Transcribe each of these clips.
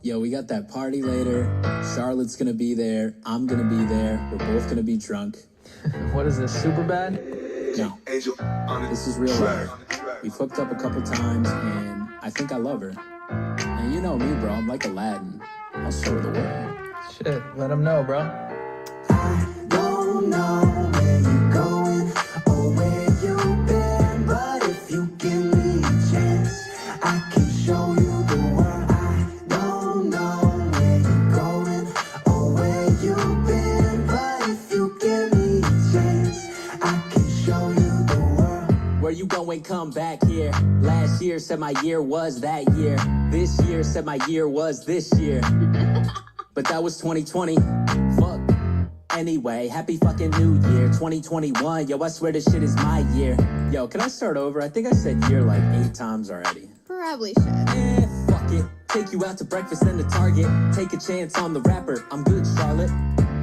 Yo, we got that party later. Charlotte's gonna be there. I'm gonna be there. We're both gonna be drunk. What is this, super bad? No, this is real life. We've hooked up a couple times, and I think I love her. And you know me, bro. I'm like Aladdin. I'll show her the world. Shit, let him know, bro. Don't know where you're going or where you've been, but if you give me a chance, I can show you the world. I don't know where you're going or where you've been, but if you give me a chance, I can show you the world. Where you going? Come back here. Last year said my year was that year. This year said my year was this year. But that was 2020. Fuck. Anyway, happy fucking new year, 2021. Yo, I swear this shit is my year. Yo, can I start over? I think I said year like 8 times already. Probably should. Fuck it. Take you out to breakfast and to Target. Take a chance on the rapper. I'm good, Charlotte.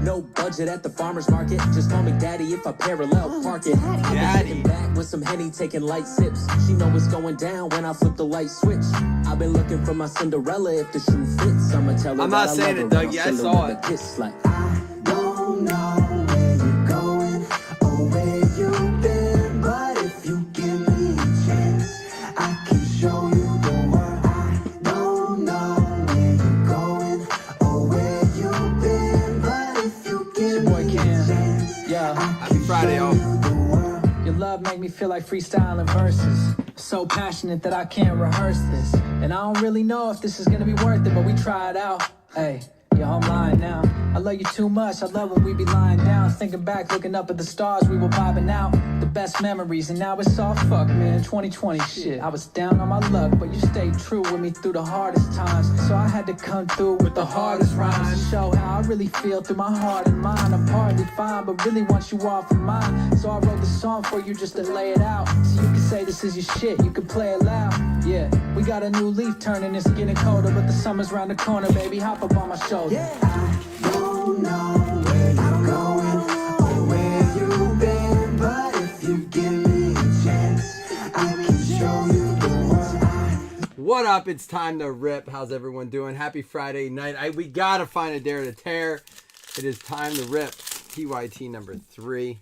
No budget at the farmer's market. Just call me daddy if I parallel park it. I've been sitting back with some Henny taking light sips. She know what's going down when I flip the light switch. I've been looking for my Cinderella. If the shoe fits, I'ma tell her I'm that not I saying love it, her Dougie. when I I'll saw fill her it. with a kiss like Don't know where you're going or where you've been, but if you give me a chance, I can show you the world. I don't know where you're going or where you've been, but if you give Boy me a Cam. chance, Yeah. Happy Friday, y'all. Your love make me feel like freestyling verses. So passionate that I can't rehearse this. And I don't really know if this is gonna be worth it, but we try it out. Hey, yo, I'm lying now. I love you too much. I love when we be lying down, thinking back, looking up at the stars we were popping out. The best memories, and now it's all fuck, man. 2020 shit. I was down on my luck, but you stayed true with me through the hardest times. So I had to come through with the hardest rhymes to show how I really feel through my heart and mind. I'm partly fine, but really want you off of mine. So I wrote this song for you just to lay it out. So you can say this is your shit, you can play it loud. Yeah, we got a new leaf turning, it's getting colder, but the summer's round the corner, baby. Hop up on my shoulder. don't know where you're going or where you've been, but if you give me a chance, I can show you the world. What up? It's time to rip. How's everyone doing? Happy Friday night. We gotta find a dare to tear. It is time to rip. TYT number 3.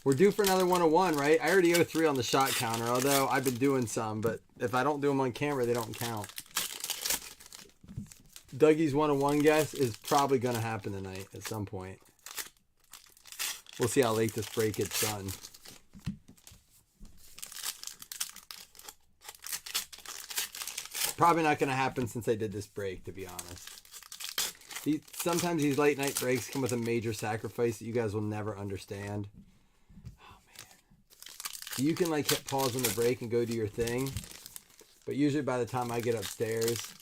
We're due for another 101, right? I already owe 3 on the shot counter, although I've been doing some, but if I don't do them on camera, they don't count. Dougie's 101 guess is probably going to happen tonight at some point. We'll see how late this break gets done. Probably not going to happen since I did this break, to be honest. Sometimes these late night breaks come with a major sacrifice that you guys will never understand. Oh, man. You can like hit pause on the break and go do your thing. But usually by the time I get upstairs,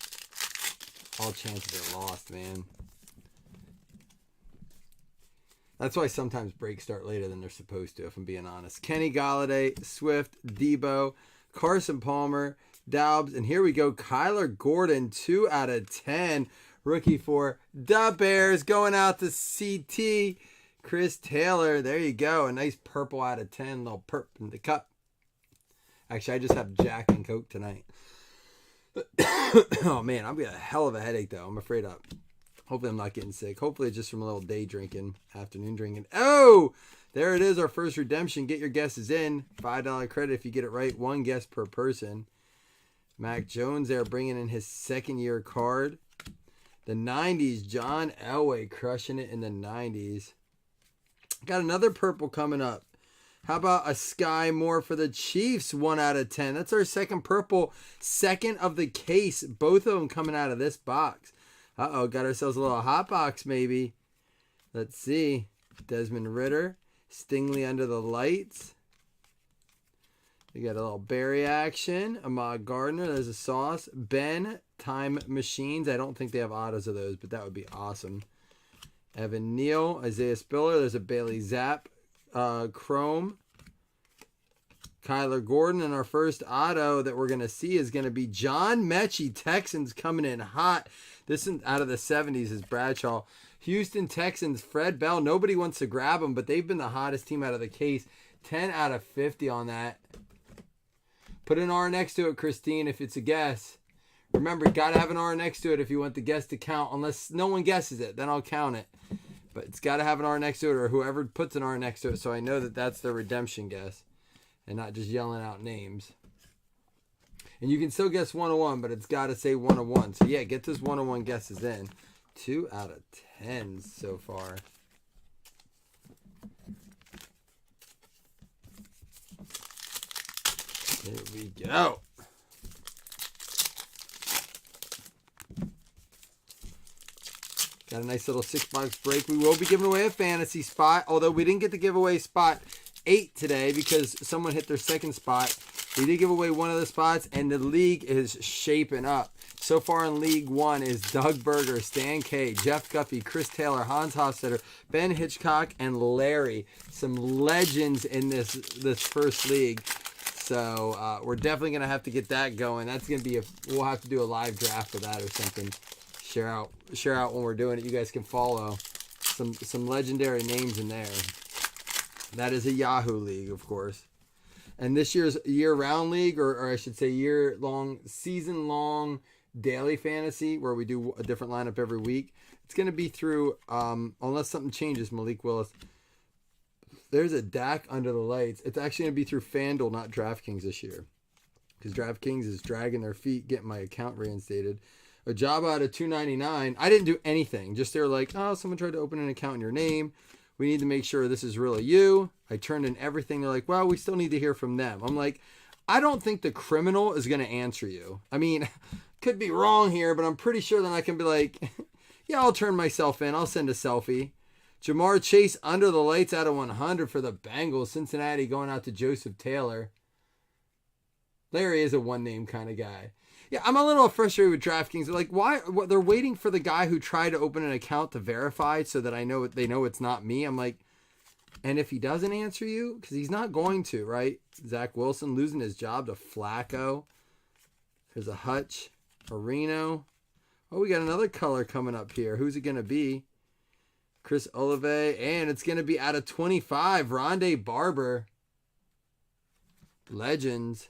all chances are lost, man. That's why sometimes breaks start later than they're supposed to, if I'm being honest. Kenny Golladay, Swift, Debo, Carson Palmer, Daubs, and here we go. Kyler Gordon, 2 out of 10. Rookie for the Bears, going out to CT. Chris Taylor, there you go. A nice purple out of 10. Little perp in the cup. Actually, I just have Jack and Coke tonight. Oh, man, I'm getting a hell of a headache, though. I'm afraid of. Hopefully I'm not getting sick. Hopefully it's just from a little day drinking, afternoon drinking. Oh, there it is, our first redemption. Get your guesses in. $5 credit if you get it right. 1 guess per person. Mac Jones there bringing in his second-year card. The 90s, John Elway crushing it in the 90s. Got another purple coming up. How about a Sky Moore for the Chiefs? 1 out of 10. That's our second purple. Second of the case. Both of them coming out of this box. Uh-oh, got ourselves a little hot box maybe. Let's see. Desmond Ridder. Stingley under the lights. We got a little Barry action. Ahmad Gardner. There's a sauce. Ben. Time Machines. I don't think they have autos of those, but that would be awesome. Evan Neal. Isaiah Spiller. There's a Bailey Zapp. Chrome. Kyler Gordon, and our first auto that we're going to see is going to be John Mechie. Texans coming in hot. This is out of the 70s is Bradshaw. Houston Texans, Fred Bell. Nobody wants to grab them, but they've been the hottest team out of the case. 10 out of 50 on that. Put an R next to it, Christine, if it's a guess. Remember, you got to have an R next to it if you want the guess to count. Unless no one guesses it, then I'll count it. But it's got to have an R next to it, or whoever puts an R next to it, so I know that that's the redemption guess and not just yelling out names. And you can still guess 101, but it's got to say 101. So yeah, get those 101 guesses in. 2 out of 10 so far. Here we go. Got a nice little 6-box break. We will be giving away a fantasy spot, although we didn't get to give away spot 8 today because someone hit their second spot. We did give away one of the spots, and the league is shaping up. So far in League 1 is Doug Berger, Stan K, Jeff Guffey, Chris Taylor, Hans Hofstetter, Ben Hitchcock, and Larry. Some legends in this first league. So we're definitely going to have to get that going. That's going to be we'll have to do a live draft of that or something. Share out when we're doing it. You guys can follow some legendary names in there. That is a Yahoo league, of course. And this year's year-round league, or I should say year-long, season-long daily fantasy, where we do a different lineup every week. It's going to be through, unless something changes, Malik Willis. There's a Dak under the lights. It's actually going to be through FanDuel, not DraftKings this year. Because DraftKings is dragging their feet getting my account reinstated. A job out of $2.99. I didn't do anything. Just they were like, oh, someone tried to open an account in your name. We need to make sure this is really you. I turned in everything. They're like, well, we still need to hear from them. I'm like, I don't think the criminal is going to answer you. I mean, could be wrong here, but I'm pretty sure that I can be like, yeah, I'll turn myself in. I'll send a selfie. Jamar Chase under the lights out of 100 for the Bengals. Cincinnati going out to Joseph Taylor. Larry is a one-name kind of guy. Yeah, I'm a little frustrated with DraftKings. They're like, why? They're waiting for the guy who tried to open an account to verify so that they know it's not me. I'm like, and if he doesn't answer you, because he's not going to, right? Zach Wilson losing his job to Flacco. There's a Hutch, a Reno. Oh, we got another color coming up here. Who's it going to be? Chris Olave, and it's going to be out of 25, Rondé Barber. Legends.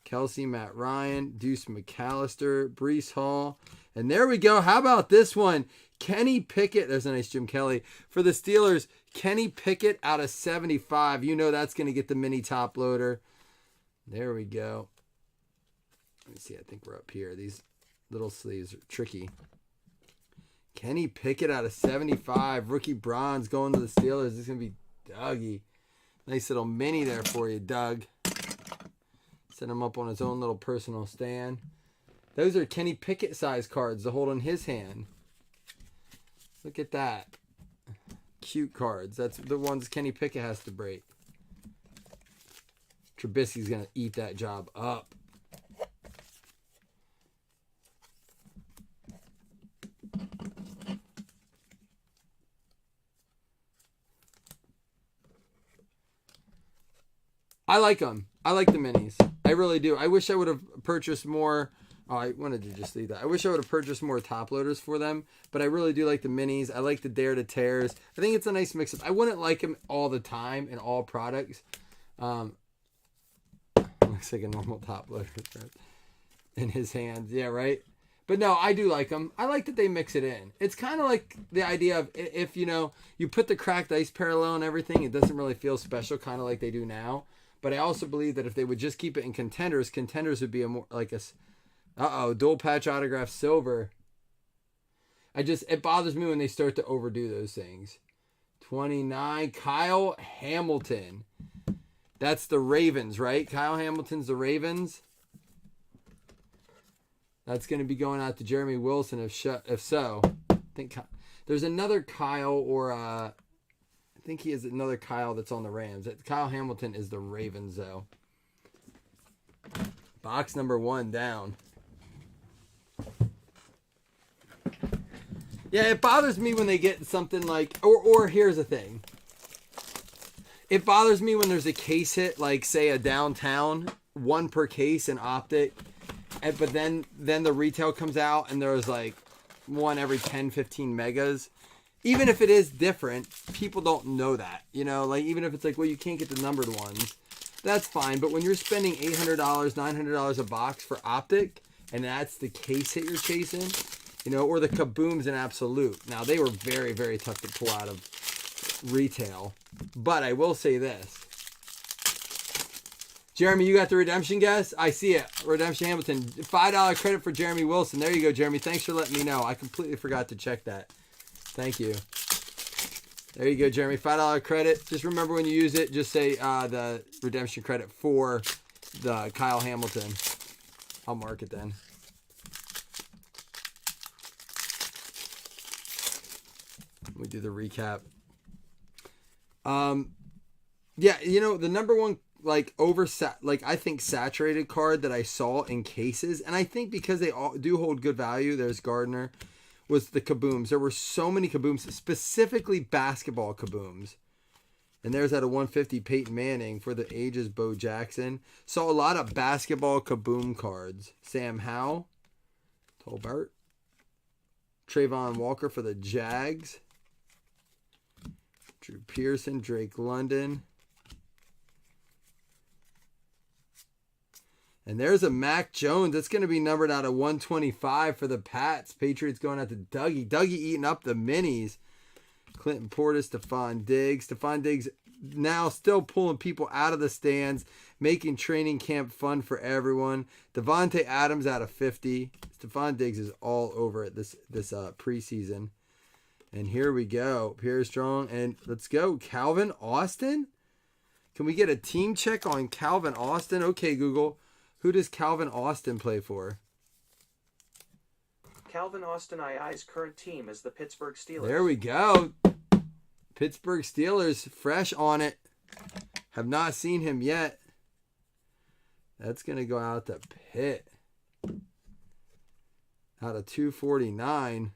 Kelsey, Matt Ryan, Deuce McAllister, Breece Hall. And there we go. How about this one? Kenny Pickett. There's a nice Jim Kelly. For the Steelers, Kenny Pickett out of 75. You know that's going to get the mini top loader. There we go. Let me see. I think we're up here. These little sleeves are tricky. Kenny Pickett out of 75. Rookie bronze going to the Steelers. This is going to be Dougie. Nice little mini there for you, Doug. Set him up on his own little personal stand. Those are Kenny Pickett size cards to hold in his hand. Look at that. Cute cards. That's the ones Kenny Pickett has to break. Trubisky's going to eat that job up. I like them. I like the minis. I really do. I wish I would have purchased more. Oh, I wanted to just leave that. I wish I would have purchased more top loaders for them, but I really do like the minis. I like the Dare to Tears. I think it's a nice mix-up. I wouldn't like them all the time in all products. Looks like a normal top loader in his hands. Yeah, right? But no, I do like them. I like that they mix it in. It's kind of like the idea of if, you put the cracked ice parallel and everything, it doesn't really feel special, kind of like they do now. But I also believe that if they would just keep it in contenders would be a more like a dual patch autograph silver. It bothers me when they start to overdo those things. 29, Kyle Hamilton. That's the Ravens, right? Kyle Hamilton's the Ravens. That's going to be going out to Jeremy Wilson if so. I think there's another Kyle or I think he is another Kyle that's on the Rams. Kyle Hamilton is the Ravens, though. Box number 1 down. Yeah, it bothers me when they get something like... Or here's the thing. It bothers me when there's a case hit, like, say, a downtown, 1 per case in Optic. But then the retail comes out and there's, like, 1 every 10, 15 megas. Even if it is different, people don't know that, like even if it's like, well, you can't get the numbered ones, that's fine. But when you're spending $800, $900 a box for Optic, and that's the case hit you're chasing, you know, or the Kabooms in Absolute. Now, they were very, very tough to pull out of retail, but I will say this. Jeremy, you got the redemption guess? I see it. Redemption Hamilton. $5 credit for Jeremy Wilson. There you go, Jeremy. Thanks for letting me know. I completely forgot to check that. Thank you. There you go, Jeremy. $5 credit. Just remember when you use it, just say the redemption credit for the Kyle Hamilton. I'll mark it then. We do the recap. Yeah, you know, the number one I think saturated card that I saw in cases, and I think because they all do hold good value, there's Gardner, was the Kabooms. There were so many Kabooms, specifically basketball Kabooms. And there's at a 150 Peyton Manning for the ages, Bo Jackson. Saw a lot of basketball Kaboom cards. Sam Howell, Tolbert, Trayvon Walker for the Jags, Drew Pearson, Drake London. And there's a Mac Jones. That's going to be numbered out of 125 for the Pats. Patriots going out to Dougie. Dougie eating up the minis. Clinton Portis, Stephon Diggs. Stephon Diggs now still pulling people out of the stands, making training camp fun for everyone. Devontae Adams out of 50. Stephon Diggs is all over it this preseason. And here we go. Pierre Strong. And let's go. Calvin Austin? Can we get a team check on Calvin Austin? Okay, Google. Who does Calvin Austin play for? Calvin Austin II's current team is the Pittsburgh Steelers. There we go. Pittsburgh Steelers, fresh on it. Have not seen him yet. That's going to go out to Pitt. Out of 249.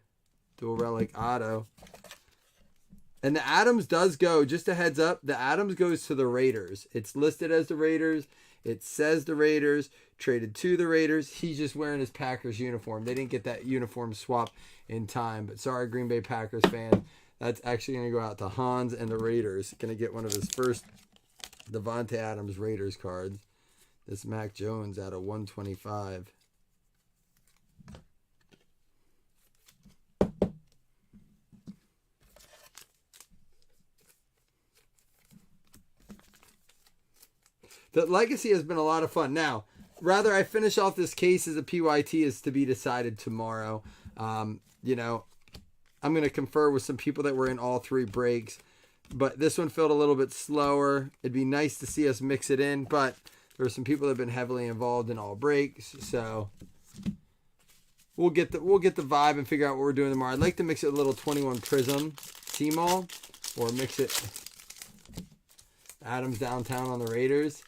Dual relic auto. And the Adams does go, just a heads up, the Adams goes to the Raiders. It's listed as the Raiders. It says the Raiders, traded to the Raiders. He's just wearing his Packers uniform. They didn't get that uniform swap in time. But sorry, Green Bay Packers fan. That's actually going to go out to Hans and the Raiders. Going to get one of his first Devontae Adams Raiders cards. This Mac Jones out of 125. The legacy has been a lot of fun. Now, rather I finish off this case as a PYT is to be decided tomorrow. You know, I'm going to confer with some people that were in all three breaks. But this one felt a little bit slower. It'd be nice to see us mix it in. But there are some people that have been heavily involved in all breaks. So we'll get the vibe and figure out what we're doing tomorrow. I'd like to mix it with a little 21 Prism T-Mall. Or mix it Adams downtown on the Raiders.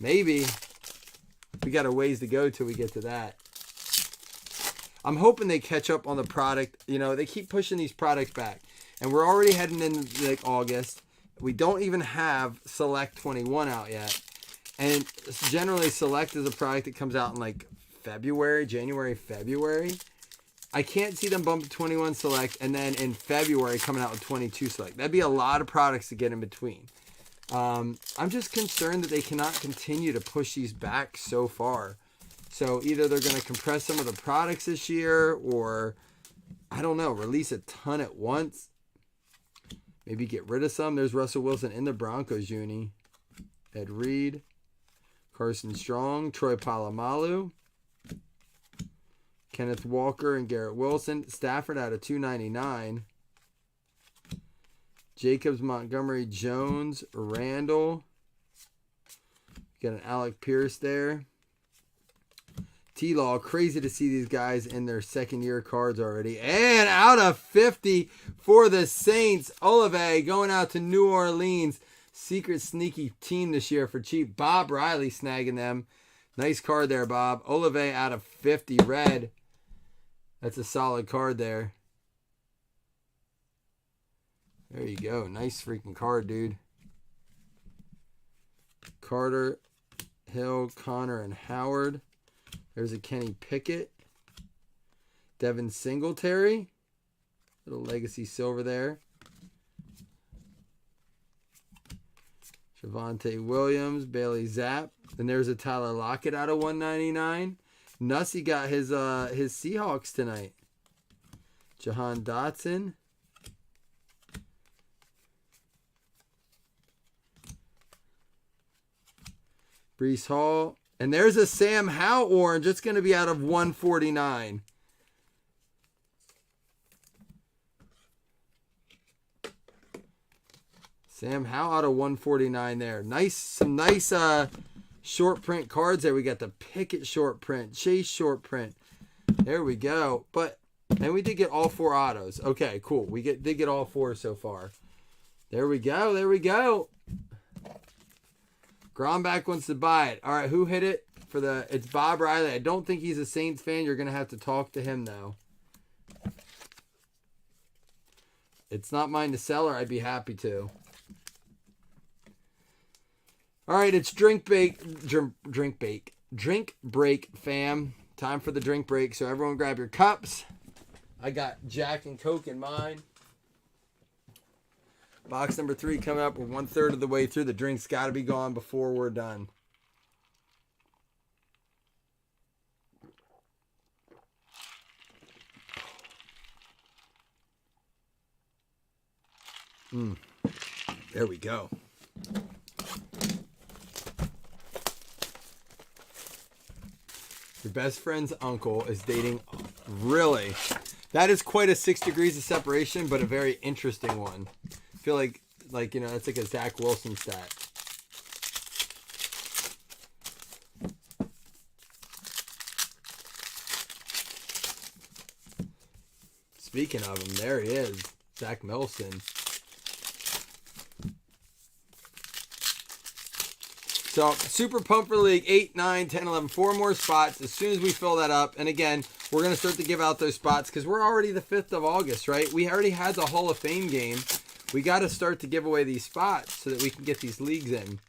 Maybe. We got a ways to go till we get to that. I'm hoping they catch up on the product. You know, they keep pushing these products back. And we're already heading into like August. We don't even have Select 21 out yet. And generally Select is a product that comes out in like January, February. I can't see them bump 21 Select and then in February coming out with 22 Select. That'd be a lot of products to get in between. I'm just concerned that they cannot continue to push these back so far. So either they're going to compress some of the products this year or, I don't know, release a ton at once. Maybe get rid of some. There's Russell Wilson in the Broncos uni. Ed Reed. Carson Strong. Troy Polamalu. Kenneth Walker and Garrett Wilson. Stafford out of 299. Jacobs, Montgomery, Jones, Randall. Got an Alec Pierce there. T-Law, crazy to see these guys in their second year cards already. And out of 50 for the Saints. Olave going out to New Orleans. Secret sneaky team this year for cheap. Bob Riley snagging them. Nice card there, Bob. Olave out of 50 red. That's a solid card there. There you go. Nice freaking card, dude. Carter, Hill, Connor, and Howard. There's a Kenny Pickett. Devin Singletary. Little legacy silver there. Javonte Williams, Bailey Zapp. Then there's a Tyler Lockett out of 199. Nussy got his Seahawks tonight. Jahan Dotson. Brees Hall. And there's a Sam Howell orange. It's going to be out of 149. Sam Howell out of 149 there. Some nice short print cards there. We got the Pickett short print, Chase short print. There we go. And we did get all 4 autos. Okay, cool. We did get all 4 so far. There we go. There we go. Gromback wants to buy it. All right, who hit it? It's Bob Riley. I don't think he's a Saints fan. You're going to have to talk to him, though. It's not mine to sell, or I'd be happy to. All right, it's drink break, fam. Time for the drink break. So everyone grab your cups. I got Jack and Coke in mine. Box number 3 coming up. We're 1/3 of the way through. The drink's got to be gone before we're done. There we go. Your best friend's uncle is dating. Really? That is quite a 6 degrees of separation, but a very interesting one. I feel like that's like a Zach Wilson stat. Speaking of him, there he is. Zach Wilson. So, super pumped for the league. 8, 9, 10, 11. 4 more spots. As soon as we fill that up. And again, we're going to start to give out those spots because we're already the 5th of August, right? We already had the Hall of Fame game. We got to start to give away these spots so that we can get these leagues in.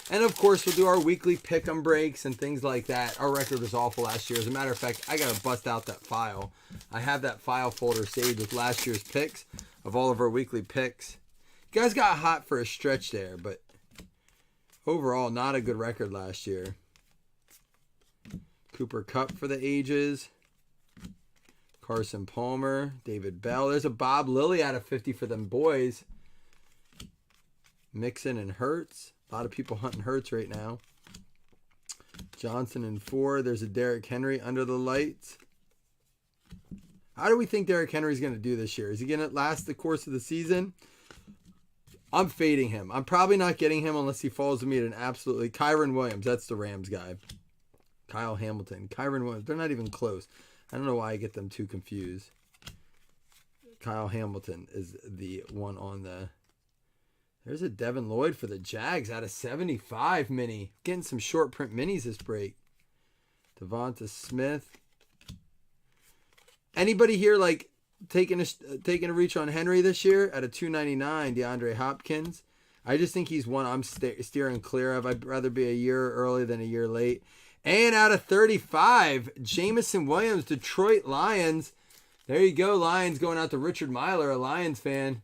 And, of course, we'll do our weekly pick-em breaks and things like that. Our record was awful last year. As a matter of fact, I got to bust out that file. I have that file folder saved with last year's picks of all of our weekly picks. You guys got hot for a stretch there, but overall, not a good record last year. Cooper Kupp for the ages. Carson Palmer. David Bell. There's a Bob Lilly out of 50 for them boys. Mixon and Hurts. A lot of people hunting Hurts right now. Johnson in 4. There's a Derrick Henry under the lights. How do we think Derrick Henry's going to do this year? Is he going to last the course of the season? I'm fading him. I'm probably not getting him unless he falls to me at an absolutely... Kyron Williams, that's the Rams guy. Kyle Hamilton. Kyron Williams, they're not even close. I don't know why I get them too confused. Kyle Hamilton is the one on the... There's a Devin Lloyd for the Jags out of 75 mini. Getting some short print minis this break. Devonta Smith. Anybody here like taking a reach on Henry this year at a 299? DeAndre Hopkins. I just think he's one I'm steering clear of. I'd rather be a year early than a year late. And out of 35, Jameson Williams, Detroit Lions. There you go, Lions going out to Richard Myler, a Lions fan.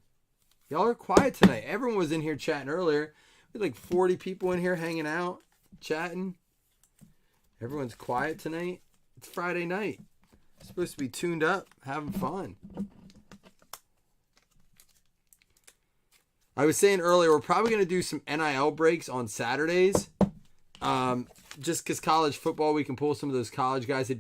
Y'all are quiet tonight. Everyone was in here chatting earlier. We had like 40 people in here hanging out, chatting. Everyone's quiet tonight. It's Friday night. It's supposed to be tuned up, having fun. I was saying earlier, we're probably going to do some NIL breaks on Saturdays. Just because college football, we can pull some of those college guys.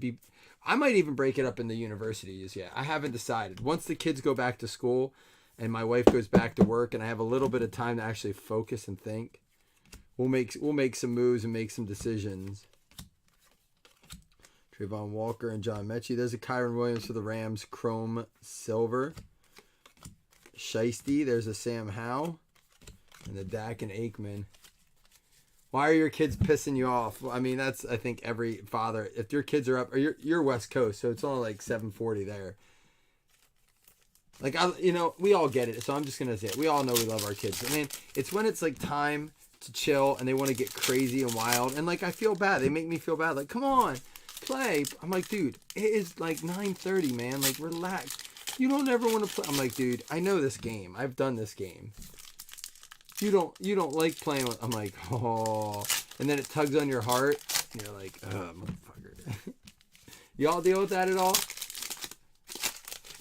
I might even break it up in the universities. Yeah, I haven't decided. Once the kids go back to school and my wife goes back to work and I have a little bit of time to actually focus and think, we'll make some moves and make some decisions. Trayvon Walker and John Mechie. There's a Kyron Williams for the Rams, Chrome Silver. Shiesty. There's a Sam Howell. And the Dak and Aikman. Why are your kids pissing you off? I mean, that's, I think, every father. If your kids are up, or you're West Coast, so it's only like 7:40 there. Like, we all get it, so I'm just going to say it. We all know we love our kids. I mean, it's when it's like time to chill and they want to get crazy and wild. And like, I feel bad. They make me feel bad. Like, come on, play. I'm like, dude, it is like 9:30, man. Like, relax. You don't ever want to play. I'm like, dude, I know this game. I've done this game. You don't like playing with. I'm like, oh. And then it tugs on your heart. And you're like, oh, motherfucker. Y'all deal with that at all?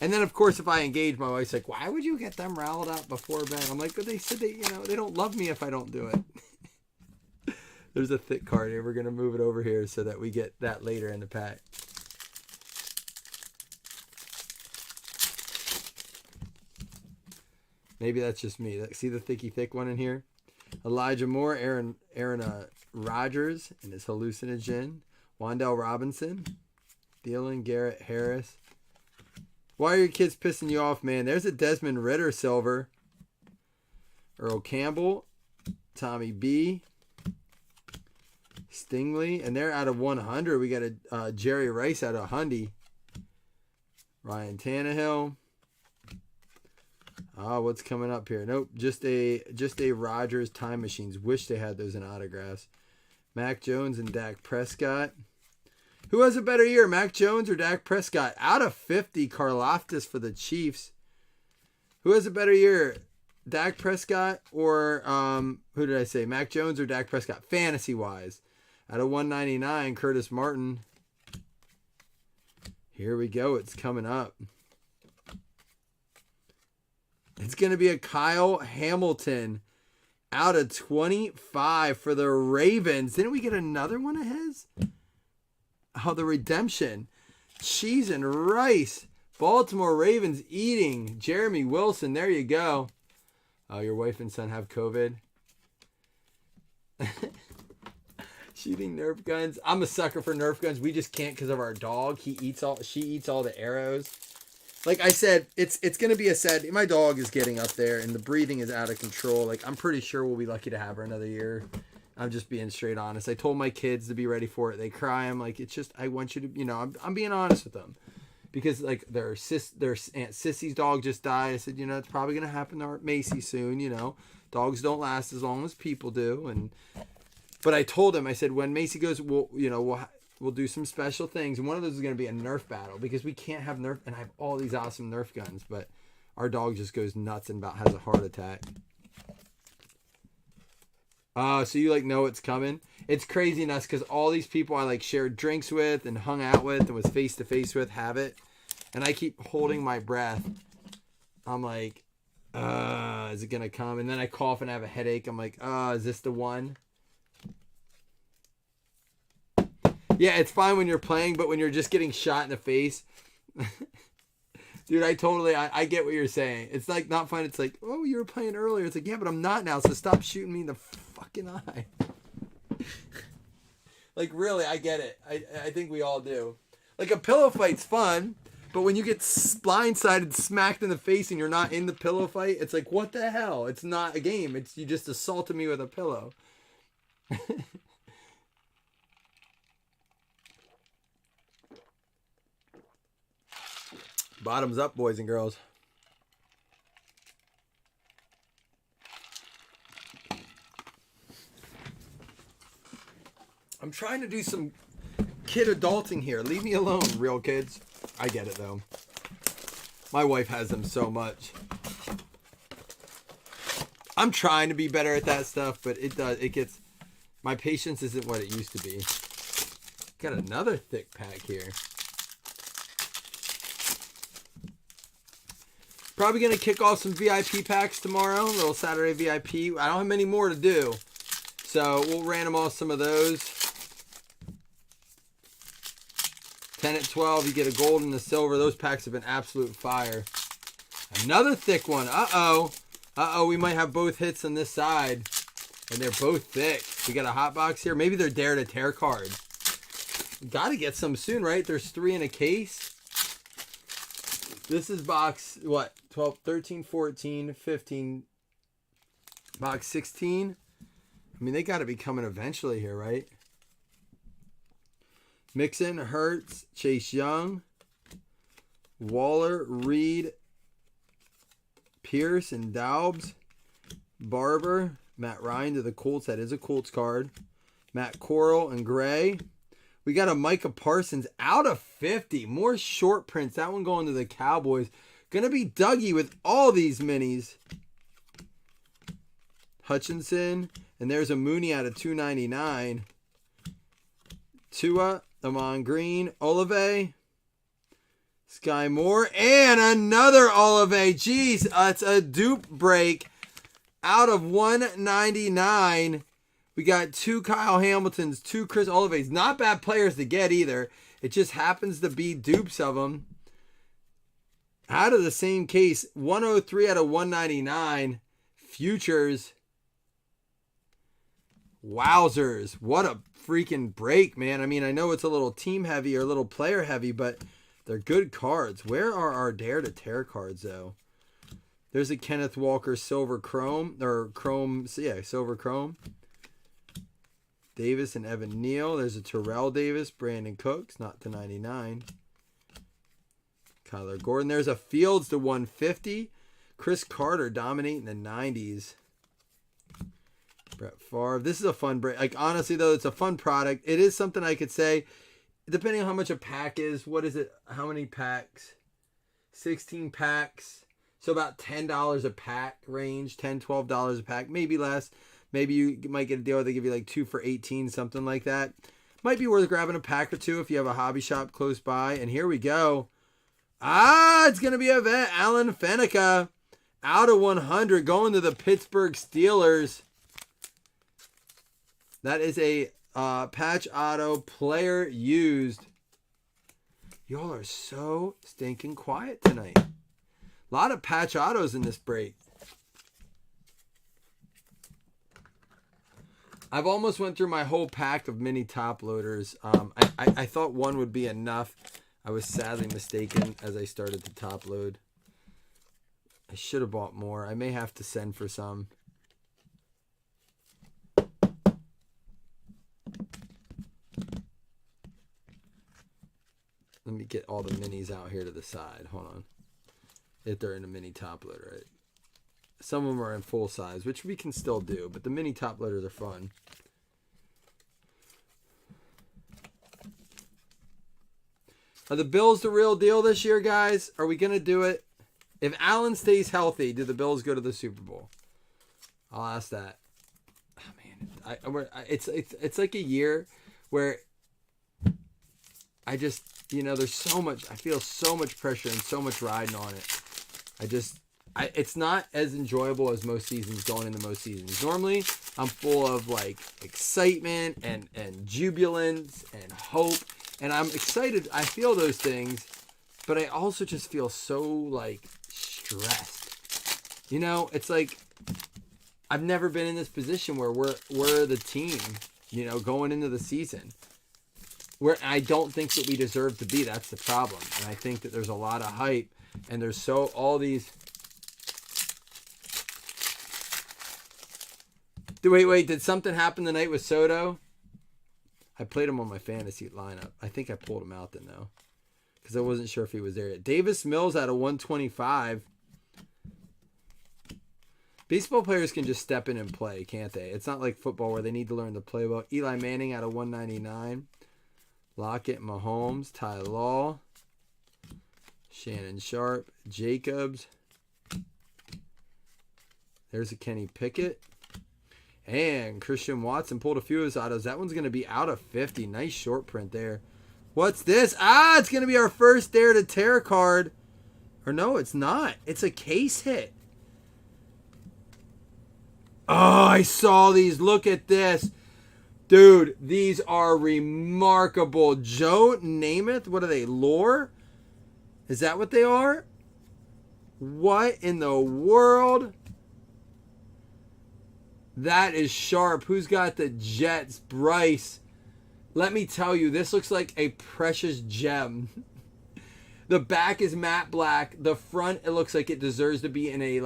And then, of course, if I engage, my wife's like, why would you get them riled up before bed? I'm like, but they said they don't love me if I don't do it. There's a thick card here. We're going to move it over here so that we get that later in the pack. Maybe that's just me. See the thick one in here? Elijah Moore, Aaron Rodgers and his hallucinogen. Wandell Robinson. Dylan Garrett Harris. Why are your kids pissing you off, man? There's a Desmond Ritter silver. Earl Campbell. Tommy B. Stingley. And they're out of 100. We got a Jerry Rice out of Hundy. Ryan Tannehill. Oh, what's coming up here? Nope, just a Rodgers Time Machines. Wish they had those in autographs. Mac Jones and Dak Prescott. Who has a better year, Mac Jones or Dak Prescott? Out of 50, Karlaftis for the Chiefs. Who has a better year, Dak Prescott or who did I say? Mac Jones or Dak Prescott? Fantasy-wise. Out of 199, Curtis Martin. Here we go. It's coming up. It's going to be a Kyle Hamilton out of 25 for the Ravens. Didn't we get another one of his? Oh, the redemption. Cheese and rice. Baltimore Ravens eating. Jeremy Wilson. There you go. Oh, your wife and son have COVID. Shooting Nerf guns. I'm a sucker for Nerf guns. We just can't because of our dog. She eats all the arrows. Like I said, it's going to be a sad... My dog is getting up there, and the breathing is out of control. Like, I'm pretty sure we'll be lucky to have her another year. I'm just being straight honest. I told my kids to be ready for it. They cry. I'm like, it's just... I want you to... I'm being honest with them. Because, like, their Aunt Sissy's dog just died. I said, it's probably going to happen to our Macy soon, Dogs don't last as long as people do. But I told him, I said, when Macy goes, we'll do some special things. And one of those is going to be a Nerf battle because we can't have Nerf. And I have all these awesome Nerf guns, but our dog just goes nuts and about has a heart attack. So you know it's coming. It's craziness because all these people I shared drinks with and hung out with and was face to face with have it. And I keep holding my breath. I'm like, is it going to come? And then I cough and have a headache. I'm like, is this the one? Yeah, it's fine when you're playing, but when you're just getting shot in the face, dude, I get what you're saying. It's not fun. It's like, oh, you were playing earlier. It's like, yeah, but I'm not now. So stop shooting me in the fucking eye. Really, I get it. I think we all do. A pillow fight's fun, but when you get blindsided, smacked in the face, and you're not in the pillow fight, it's like, what the hell? It's not a game. It's you just assaulted me with a pillow. Bottoms up, boys and girls. I'm trying to do some kid adulting here. Leave me alone, real kids. I get it, though. My wife has them so much. I'm trying to be better at that stuff, but my patience isn't what it used to be. Got another thick pack here. Probably going to kick off some VIP packs tomorrow. A little Saturday VIP. I don't have many more to do. So we'll random off some of those. 10 at 12. You get a gold and a silver. Those packs have been absolute fire. Another thick one. Uh-oh. Uh-oh. We might have both hits on this side. And they're both thick. We got a hot box here. Maybe they're Dare to Tear cards. Got to get some soon, right? There's 3 in a case. This is box, 12, 13, 14, 15, box 16. I mean, they got to be coming eventually here, right? Mixon, Hurts, Chase Young, Waller, Reed, Pierce, and Daubs, Barber, Matt Ryan to the Colts. That is a Colts card. Matt Corral and Gray. We got a Micah Parsons out of 50. More short prints. That one going to the Cowboys. Gonna be Dougie with all these minis. Hutchinson. And there's a Mooney out of 299. Tua. Amon Green, Olave, Sky Moore, and another Olave. Jeez, it's a dupe break out of 199. We got 2 Kyle Hamiltons, 2 Chris Olaves. Not bad players to get either. It just happens to be dupes of them. Out of the same case, 103 out of 199. Futures. Wowzers. What a freaking break, man. I mean, I know it's a little team heavy or a little player heavy, but they're good cards. Where are our Dare to Tear cards, though? There's a Kenneth Walker Silver Chrome, or Chrome, yeah, Silver Chrome. Davis and Evan Neal. There's a Terrell Davis, Brandon Cooks, not to 99. Kyler Gordon. There's a Fields to 150. Chris Carter dominating the 90s. Brett Favre. This is a fun break. Like, honestly, though, it's a fun product. It is something I could say, depending on how much a pack is. What is it? How many packs? 16 packs. So about $10 a pack range. $10, $12 a pack. Maybe less. Maybe you might get a deal where they give you like 2 for $18, something like that. Might be worth grabbing a pack or two if you have a hobby shop close by. And here we go. It's going to be a vet. Alan Faneca out of 100 going to the Pittsburgh Steelers. That is a patch auto player used. Y'all are so stinking quiet tonight. A lot of patch autos in this break. I've almost went through my whole pack of mini top loaders. I thought one would be enough. I was sadly mistaken as I started to top load. I should have bought more. I may have to send for some. Let me get all the minis out here to the side. Hold on. If they're in a mini top loader, right? Some of them are in full size, which we can still do, but the mini top loaders are fun. Are the Bills the real deal this year, guys? Are we going to do it? If Allen stays healthy, do the Bills go to the Super Bowl? I'll ask that. Oh, man. It's like a year where I just, there's so much, I feel so much pressure and so much riding on it. It's not as enjoyable as most seasons going into most seasons. Normally, I'm full of like excitement and jubilance and hope. And I'm excited. I feel those things. But I also just feel so like stressed. It's like I've never been in this position where we're the team, going into the season. Where I don't think that we deserve to be. That's the problem. And I think that there's a lot of hype. And there's all these... Wait, did something happen tonight with Soto? I played him on my fantasy lineup. I think I pulled him out then, though. Because I wasn't sure if he was there yet. Davis Mills out of 125. Baseball players can just step in and play, can't they? It's not like football where they need to learn to play well. Eli Manning out of 199. Lockett, Mahomes, Ty Law. Shannon Sharp. Jacobs. There's a Kenny Pickett. And Christian Watson pulled a few of his autos. That one's going to be out of 50. Nice short print there. What's this? It's going to be our first Dare to Tear card. Or no, it's not. It's a case hit. Oh, I saw these. Look at this. Dude, these are remarkable. Joe Namath. What are they? Lore? Is that what they are? What in the world? That is sharp. Who's got the Jets? Bryce. Let me tell you, this looks like a precious gem. The back is matte black. The front, it looks like it deserves to be in a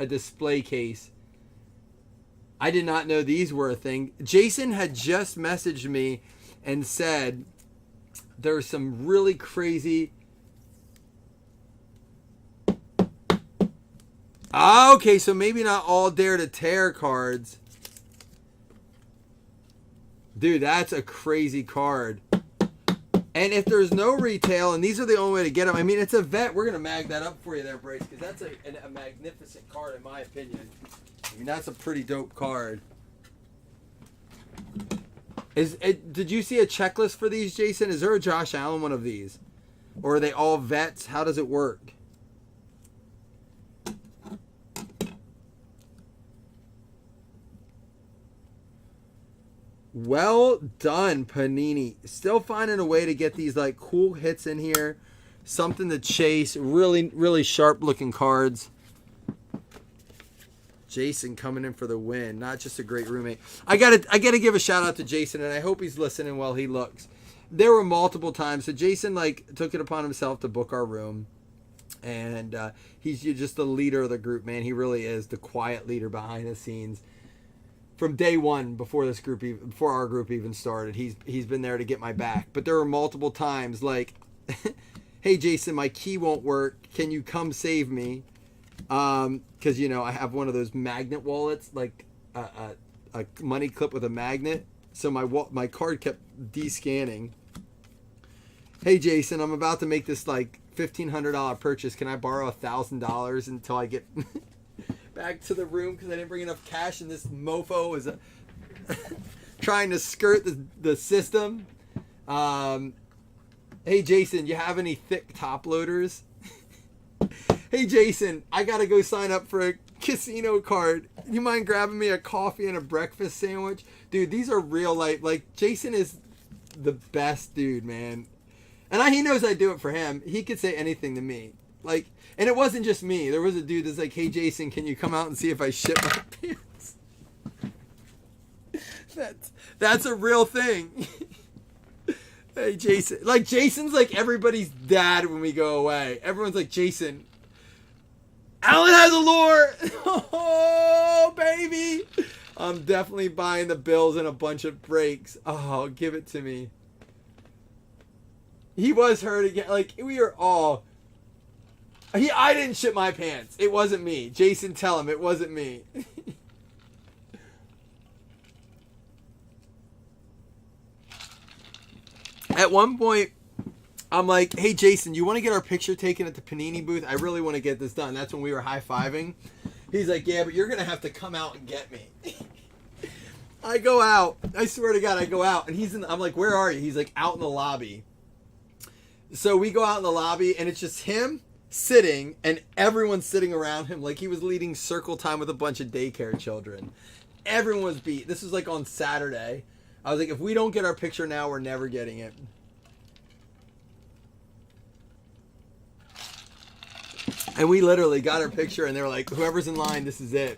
display case. I did not know these were a thing. Jason had just messaged me and said there's some really crazy... Okay, so maybe not all Dare to Tear cards. Dude, that's a crazy card. And if there's no retail, and these are the only way to get them, I mean, it's a vet. We're going to mag that up for you there, Bryce, because that's a magnificent card in my opinion. I mean, that's a pretty dope card. Did you see a checklist for these, Jason? Is there a Josh Allen one of these? Or are they all vets? How does it work? Well done, Panini. Still finding a way to get these like cool hits in here. Something to chase. Really, really sharp looking cards. Jason coming in for the win. Not just a great roommate. I gotta give a shout out to Jason, and I hope he's listening while he looks. There were multiple times. So Jason like took it upon himself to book our room. And he's just the leader of the group, man. He really is the quiet leader behind the scenes. From day one, before our group even started, he's been there to get my back. But there were multiple times like, hey Jason, my key won't work. Can you come save me? Because I have one of those magnet wallets, like a money clip with a magnet. So my card kept de-scanning. Hey Jason, I'm about to make this like $1,500 purchase. Can I borrow $1,000 until I get back to the room because I didn't bring enough cash, and this mofo is trying to skirt the system. Hey Jason, you have any thick top loaders? Hey Jason, I gotta go sign up for a casino card. You mind grabbing me a coffee and a breakfast sandwich? Dude, these are real life. Like, Jason is the best dude, man. And he knows I do it for him. He could say anything to me. Like, and it wasn't just me. There was a dude that's like, hey Jason, can you come out and see if I shit my pants? That's a real thing. Hey Jason. Like, Jason's like everybody's dad when we go away. Everyone's like, Jason, Alan has a lure. Oh, baby. I'm definitely buying the Bills and a bunch of breaks. Oh, give it to me. He was hurt again. Like, we are all... I didn't shit my pants. It wasn't me. Jason, tell him it wasn't me. At one point, I'm like, hey, Jason, you want to get our picture taken at the Panini booth? I really want to get this done. That's when we were high-fiving. He's like, yeah, but you're going to have to come out and get me. I go out. I swear to God, I go out. And I'm like, where are you? He's like, out in the lobby. So we go out in the lobby, and it's just him sitting, and everyone's sitting around him like he was leading circle time with a bunch of daycare children. Everyone was beat. This was like on Saturday. I was like, if we don't get our picture now, we're never getting it. And we literally got our picture, and they were like, whoever's in line, this is it.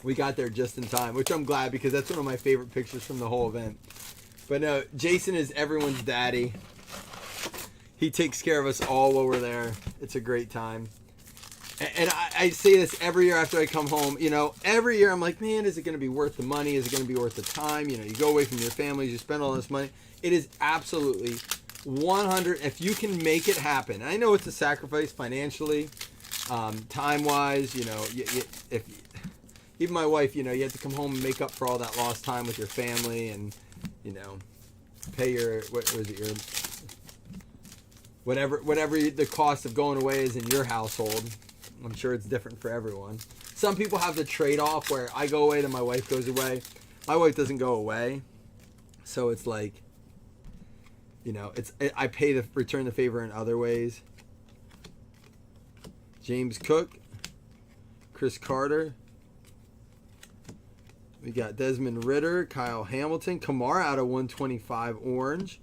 We got there just in time, which I'm glad, because that's one of my favorite pictures from the whole event. But no, Jason is everyone's daddy. He takes care of us all while we're there. It's a great time. And I say this every year after I come home. Every year I'm like, man, is it going to be worth the money? Is it going to be worth the time? You go away from your families, you spend all this money. It is absolutely 100. If you can make it happen. I know it's a sacrifice financially, time-wise. If even my wife, you have to come home and make up for all that lost time with your family, and pay your whatever the cost of going away is in your household. I'm sure it's different for everyone. Some people have the trade-off where I go away, then my wife goes away. My wife doesn't go away, so it's like, I return the favor in other ways. James Cook, Chris Carter. We got Desmond Ritter, Kyle Hamilton, Kamara out of 125 orange.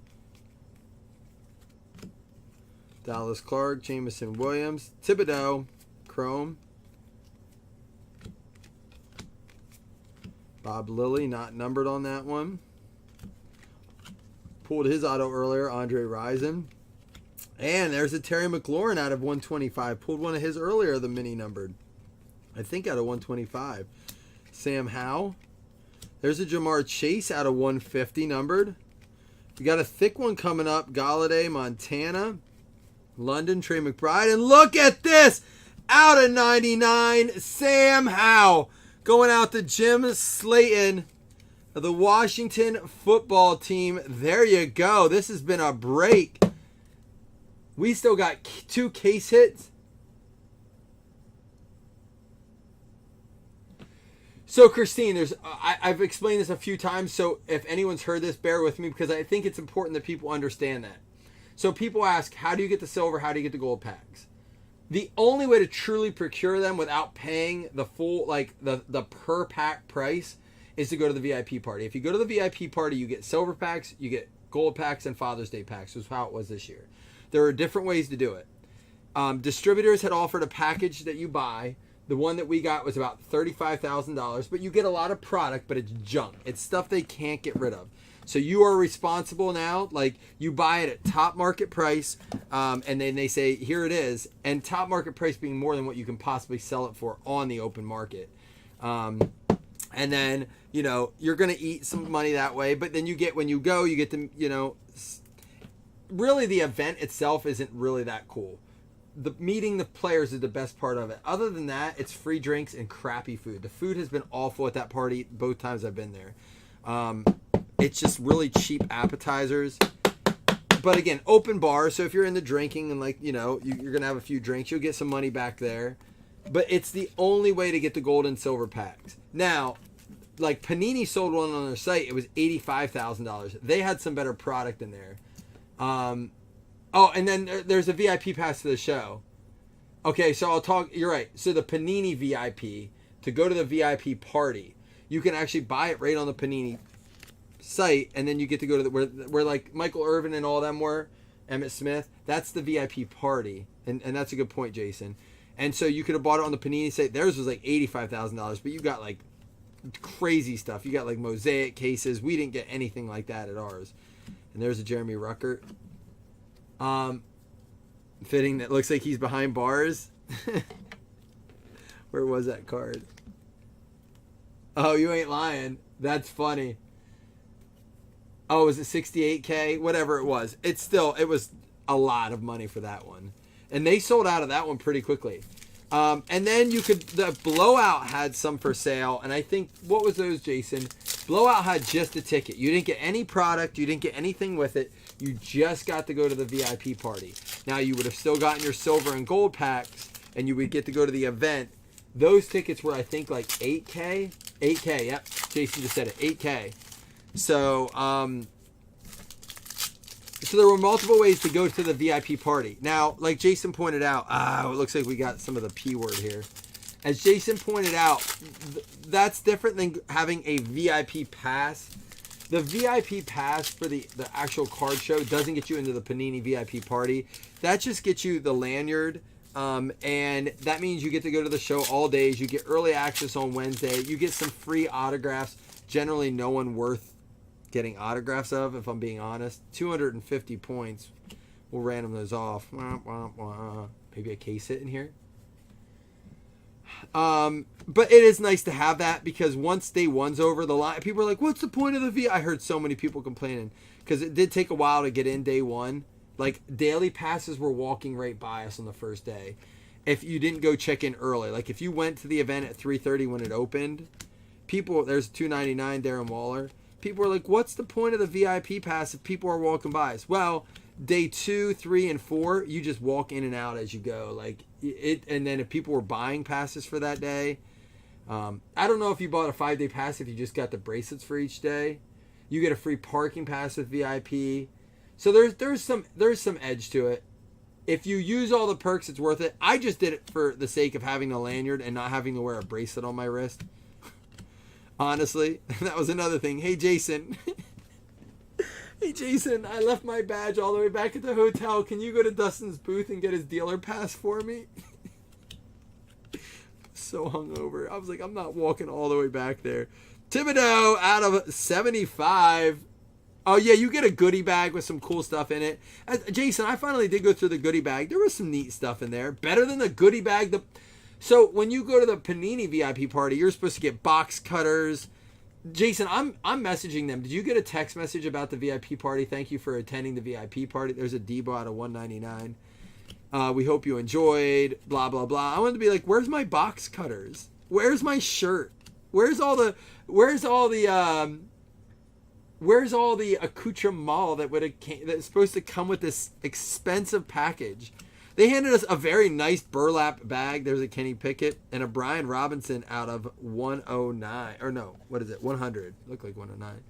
Dallas Clark, Jameson Williams, Thibodeau, Chrome. Bob Lilly, not numbered on that one. Pulled his auto earlier, Andre Rison. And there's a Terry McLaurin out of 125. Pulled one of his earlier, the mini numbered. I think out of 125. Sam Howell. There's a Jamar Chase out of 150 numbered. We got a thick one coming up. Galladay, Montana. London, Trey McBride. And look at this! Out of 99, Sam Howell. Going out to Jim Slayton of the Washington football team. There you go. This has been a break. We still got 2 case hits. So Christine, I've explained this a few times. So if anyone's heard this, bear with me because I think it's important that people understand that. So people ask, how do you get the silver? How do you get the gold packs? The only way to truly procure them without paying the full, like the per pack price is to go to the VIP party. If you go to the VIP party, you get silver packs, you get gold packs, and Father's Day packs. Is how it was this year. There are different ways to do it. Distributors had offered a package that you buy. The one that we got was about $35,000, but you get a lot of product, but it's junk. It's stuff they can't get rid of. So you are responsible now. Like, you buy it at top market price, and then they say, here it is. And top market price being more than what you can possibly sell it for on the open market. And then, you know, you're going to eat some money that way. But then you get, when you go, you get to, you know, really the event itself isn't really that cool. The meeting the players is the best part of it. Other than that, it's free drinks and crappy food. The food has been awful at that party both times I've been there. It's just really cheap appetizers. But again, open bar. So if you're into drinking and, like, you know, you're going to have a few drinks, you'll get some money back there. But it's the only way to get the gold and silver packs. Now, like Panini sold one on their site. It was $85,000. They had some better product in there. Oh, and then there's a VIP pass to the show. Okay, so I'll talk. You're right. So the Panini VIP, to go to the VIP party, you can actually buy it right on the Panini site, and then you get to go to where like Michael Irvin and all them were, Emmitt Smith. That's the VIP party, and that's a good point, Jason. And so you could have bought it on the Panini site. Theirs was like $85,000, but you got like crazy stuff. You got like mosaic cases. We didn't get anything like that at ours. And there's a Jeremy Ruckert. Fitting that looks like he's behind bars. Where was that card? Oh, you ain't lying. That's funny. Oh, was it 68K? Whatever it was. It was a lot of money for that one. And they sold out of that one pretty quickly. And then the Blowout had some for sale. And I think, what was those, Jason? Blowout had just a ticket. You didn't get any product. You didn't get anything with it. You just got to go to the VIP party. Now, you would have still gotten your silver and gold packs, and you would get to go to the event. Those tickets were, I think, like 8K. 8K, yep. Jason just said it. 8K. So, so there were multiple ways to go to the VIP party. Now, like Jason pointed out, it looks like we got some of the P word here. As Jason pointed out, that's different than having a VIP pass. The VIP pass for the actual card show doesn't get you into the Panini VIP party. That just gets you the lanyard. And that means you get to go to the show all days. You get early access on Wednesday. You get some free autographs. Generally, no one worth getting autographs of, if I'm being honest. 250 points. We'll random those off. Maybe a case hit in here. But it is nice to have that, because once day one's over, the line, people are like, what's the point of the V? I heard so many people complaining, because it did take a while to get in day one. Like, daily passes were walking right by us on the first day. If you didn't go check in early, like if you went to the event at 3:30 when it opened, there's $2.99 Darren Waller. People were like, what's the point of the VIP pass if people are walking by us? Well, day 2, 3, and 4, you just walk in and out as you go. Like it, and then if people were buying passes for that day, I don't know if you bought a 5-day pass if you just got the bracelets for each day. You get a free parking pass with VIP. So there's some edge to it. If you use all the perks, it's worth it. I just did it for the sake of having the lanyard and not having to wear a bracelet on my wrist. Honestly, that was another thing. Hey, Jason. Hey, Jason, I left my badge all the way back at the hotel. Can you go to Dustin's booth and get his dealer pass for me? So hungover. I was like, I'm not walking all the way back there. Thibodeau out of 75. Oh, yeah, you get a goodie bag with some cool stuff in it. Jason, I finally did go through the goodie bag. There was some neat stuff in there. Better than the goodie bag. So when you go to the Panini VIP party, you're supposed to get box cutters. Jason, I'm messaging them. Did you get a text message about the VIP party? Thank you for attending the VIP party. There's a Debo out of 199. We hope you enjoyed. Blah, blah, blah. I wanted to be like, where's my box cutters? Where's my shirt? Where's all the accoutrement that's supposed to come with this expensive package? They handed us a very nice burlap bag. There's a Kenny Pickett and a Brian Robinson out of 109. Or no, what is it? 100. Looked like 109.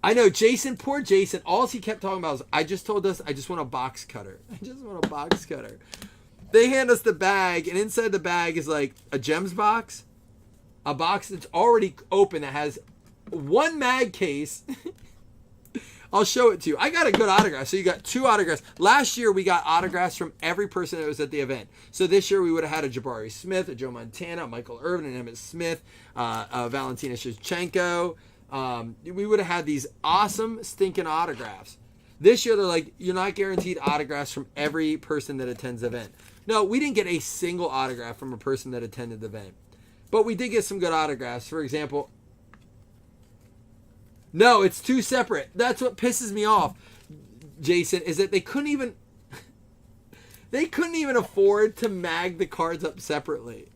I know, Jason, poor Jason, all he kept talking about was, I just told us I just want a box cutter. I just want a box cutter. They hand us the bag, and inside the bag is like a Gems box, a box that's already open that has one mag case. I'll show it to you. I got a good autograph. So you got 2 autographs. Last year, we got autographs from every person that was at the event. So this year, we would have had a Jabari Smith, a Joe Montana, a Michael Irvin, and Emmitt Smith, Valentina Shevchenko. We would have had these awesome stinking autographs. This year, they're like, you're not guaranteed autographs from every person that attends the event. No, we didn't get a single autograph from a person that attended the event. But we did get some good autographs. For example, no, it's 2 separate. That's what pisses me off, Jason, is that they couldn't even afford to mag the cards up separately.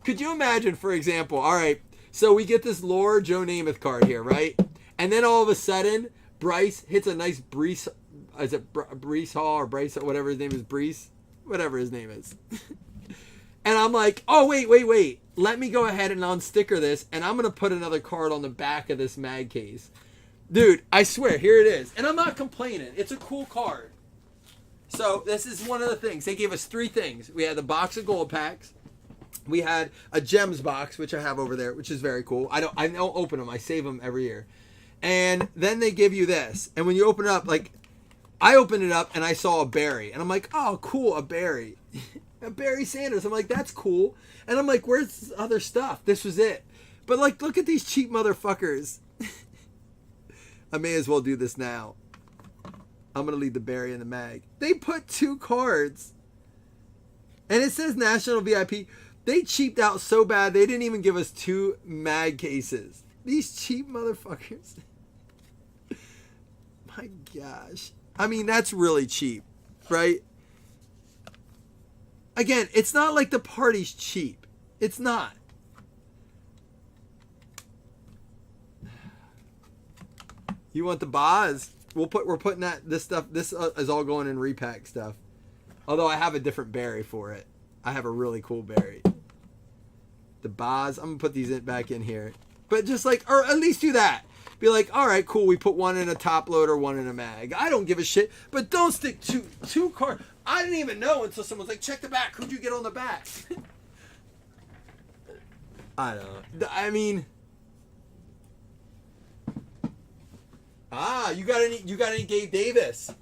Could you imagine, for example, all right, so we get this Lore Joe Namath card here, right? And then all of a sudden, Bryce hits a nice Brees, is it Brees Hall or Bryce, whatever his name is, Brees? Whatever his name is. And I'm like, oh, wait. Let me go ahead and unsticker this, and I'm going to put another card on the back of this mag case. Dude, I swear, here it is. And I'm not complaining. It's a cool card. So this is one of the things. They gave us 3 things. We had the box of gold packs. We had a Gems box, which I have over there, which is very cool. I don't open them. I save them every year. And then they give you this. And when you open it up, like, I opened it up and I saw a Barry. And I'm like, oh, cool, a Barry. A Barry Sanders. I'm like, that's cool. And I'm like, where's this other stuff? This was it. But, like, look at these cheap motherfuckers. I may as well do this now. I'm going to leave the Barry in the mag. They put 2 cards. And it says National VIP. They cheaped out so bad, they didn't even give us 2 mag cases. These cheap motherfuckers. My gosh. I mean, that's really cheap, right? Again, it's not like the party's cheap. It's not. You want the Boz? We're putting this stuff. This is all going in repack stuff. Although I have a different Barry for it. I have a really cool Barry. The Boz. I'm gonna put these back in here. But just like, or at least do that. Be like, all right, cool. We put one in a top loader, one in a mag. I don't give a shit. But don't stick two cards. I didn't even know until someone's like, check the back. Who'd you get on the back? I don't know. I mean, you got any Gabe Davis?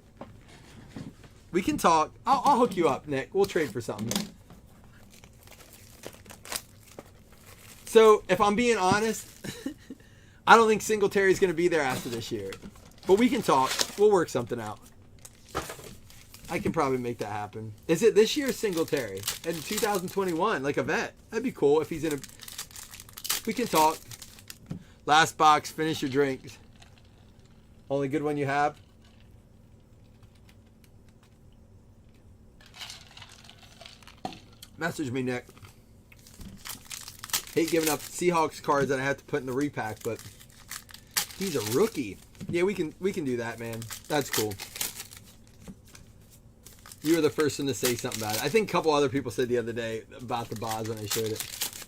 We can talk. I'll hook you up, Nick. We'll trade for something. So, if I'm being honest, I don't think Singletary's going to be there after this year. But we can talk. We'll work something out. I can probably make that happen. Is it this year, Singletary? In 2021, like a vet. That'd be cool if he's in a... We can talk. Last box. Finish your drinks. Only good one you have? Message me, Nick. Hate giving up Seahawks cards that I have to put in the repack, but he's a rookie. Yeah, we can do that, man. That's cool. You were the first one to say something about it. I think a couple other people said the other day about the Boz when I showed it.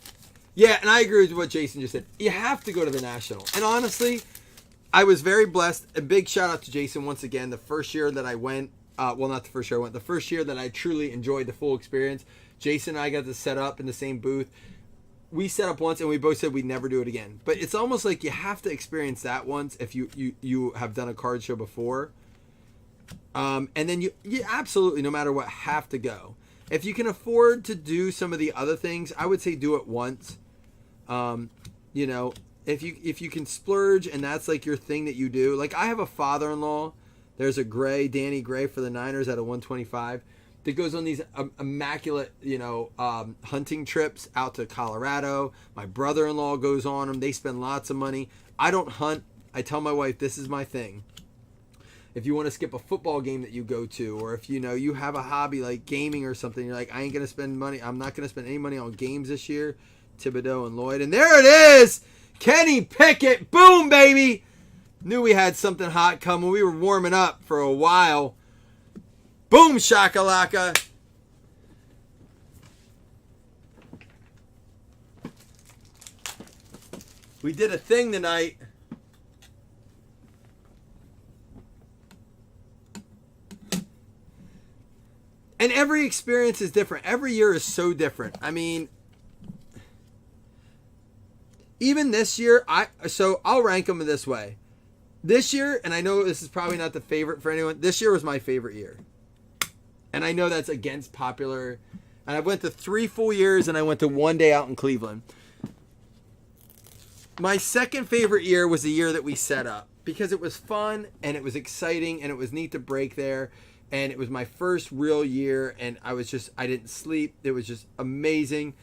Yeah, and I agree with what Jason just said. You have to go to the National. And honestly, I was very blessed. A big shout out to Jason once again. The first year that I went, well, not the first year I went, the first year that I truly enjoyed the full experience, Jason and I got to set up in the same booth. We set up once and we both said we'd never do it again. But it's almost like you have to experience that once if you have done a card show before. And then you absolutely, no matter what, have to go. If you can afford to do some of the other things, I would say do it once. You know, if you can splurge and that's like your thing that you do. Like I have a father-in-law. There's a Danny Gray for the Niners at a 125. That goes on these immaculate, hunting trips out to Colorado. My brother-in-law goes on them. They spend lots of money. I don't hunt. I tell my wife, this is my thing. If you want to skip a football game that you go to, or if you have a hobby like gaming or something, you're like, I ain't going to spend money. I'm not going to spend any money on games this year. Thibodeau and Lloyd. And there it is! Kenny Pickett. Boom, baby! Knew we had something hot coming. We were warming up for a while. Boom shakalaka. We did a thing tonight. And every experience is different. Every year is so different. I mean, even this year, I'll rank them this way. This year, and I know this is probably not the favorite for anyone, this year was my favorite year. And I know that's against popular. And I went to 3 full years, and I went to 1 day out in Cleveland. My second favorite year was the year that we set up because it was fun and it was exciting and it was neat to break there. And it was my first real year and I didn't sleep. It was just amazing,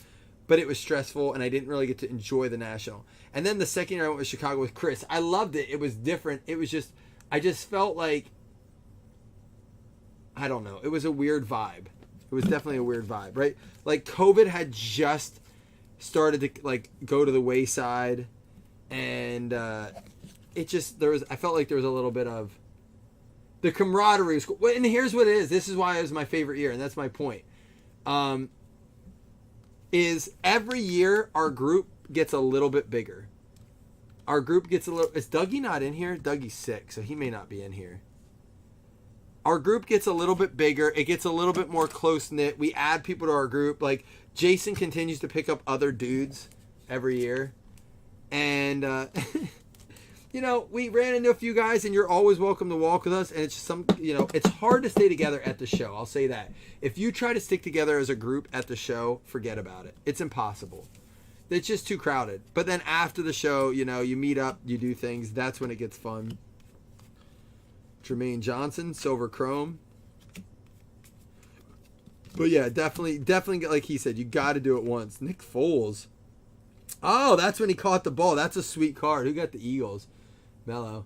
but it was stressful and I didn't really get to enjoy the national. And then the second year I went with Chicago with Chris. I loved it. It was different. It was just, I just felt like, I don't know. It was a weird vibe. It was definitely a weird vibe, right? Like COVID had just started to like go to the wayside. And I felt like there was a little bit of the camaraderie was cool. And here's what it is. This is why it was my favorite year, and that's my point. Is every year our group gets a little bit bigger. Our group gets a little. Is Dougie not in here? Dougie's sick, so he may not be in here. Our group gets a little bit bigger. It gets a little bit more close knit. We add people to our group. Like Jason continues to pick up other dudes every year. And, you know, we ran into a few guys and you're always welcome to walk with us. And it's just it's hard to stay together at the show. I'll say that. If you try to stick together as a group at the show, forget about it. It's impossible. It's just too crowded. But then after the show, you meet up, you do things. That's when it gets fun. Jermaine Johnson, Silver Chrome. But yeah, definitely, like he said, you got to do it once. Nick Foles. Oh, that's when he caught the ball. That's a sweet card. Who got the Eagles? Mello.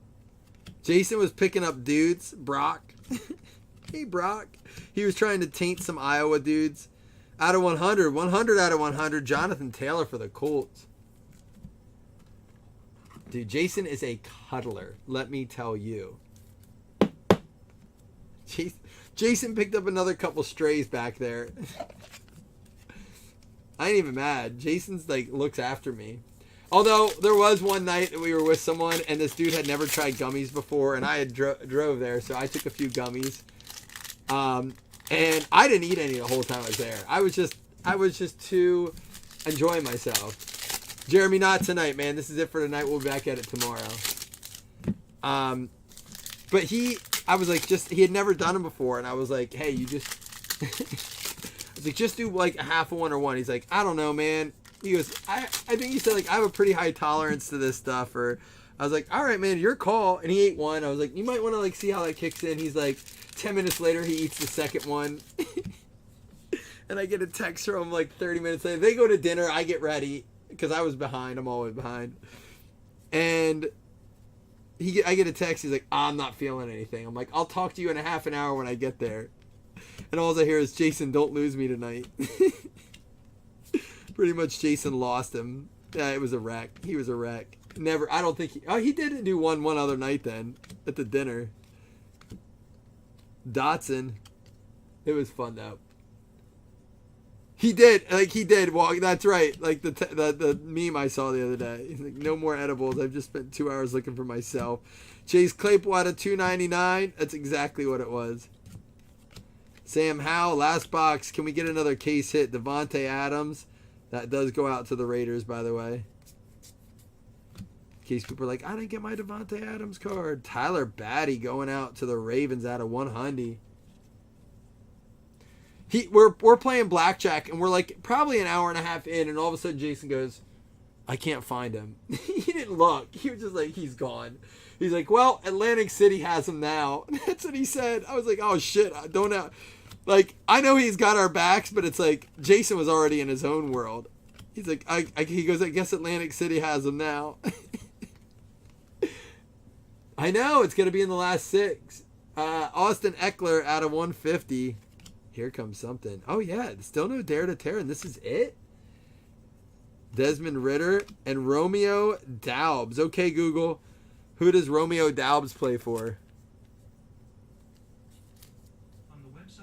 Jason was picking up dudes. Brock. Hey, Brock. He was trying to taint some Iowa dudes. Out of 100. 100 out of 100. Jonathan Taylor for the Colts. Dude, Jason is a cuddler. Let me tell you. Jason picked up another couple strays back there. I ain't even mad. Jason's like looks after me. Although there was one night that we were with someone and this dude had never tried gummies before and I had drove there, so I took a few gummies. And I didn't eat any the whole time I was there. I was just too enjoying myself. Jeremy, not tonight, man. This is it for tonight. We'll be back at it tomorrow. But I was like, he had never done them before, and I was like, hey, you just, I was like, just do like a half of one or one. He's like, I don't know, man. He goes, I think he said like, I have a pretty high tolerance to this stuff, or I was like, all right, man, your call. And he ate one. I was like, you might want to like see how that kicks in. He's like, 10 minutes later, he eats the second one. And I get a text from him like 30 minutes later. They go to dinner. I get ready because I was behind. I'm always behind. And I get a text. He's like, I'm not feeling anything. I'm like, I'll talk to you in a half an hour when I get there. And all I hear is, Jason, don't lose me tonight. Pretty much Jason lost him. Yeah, it was a wreck. He was a wreck. Never. I don't think he did do one other night then at the dinner. Dotson. It was fun though. He did. Well, that's right. Like the meme I saw the other day. He's like, no more edibles. I've just spent 2 hours looking for myself. Chase Claypool out of $2.99. That's exactly what it was. Sam Howell, last box. Can we get another case hit? Devontae Adams. That does go out to the Raiders, by the way. In case people are like, I didn't get my Devontae Adams card. Tyler Batty going out to the Ravens out of 100. We're playing blackjack and we're like probably an hour and a half in, and all of a sudden Jason goes, I can't find him. He didn't look. He was just like, he's gone. He's like, well, Atlantic City has him now. That's what he said. I was like, oh shit, I don't know. Like, I know he's got our backs, but it's like Jason was already in his own world. He's like, he goes, I guess Atlantic City has him now. I know, it's going to be in the last 6. Austin Eckler out of 150. Here comes something. Oh, yeah. Still no Dare to Tear, and this is it? Desmond Ridder and Romeo Doubs. Okay, Google. Who does Romeo Doubs play for? On the website.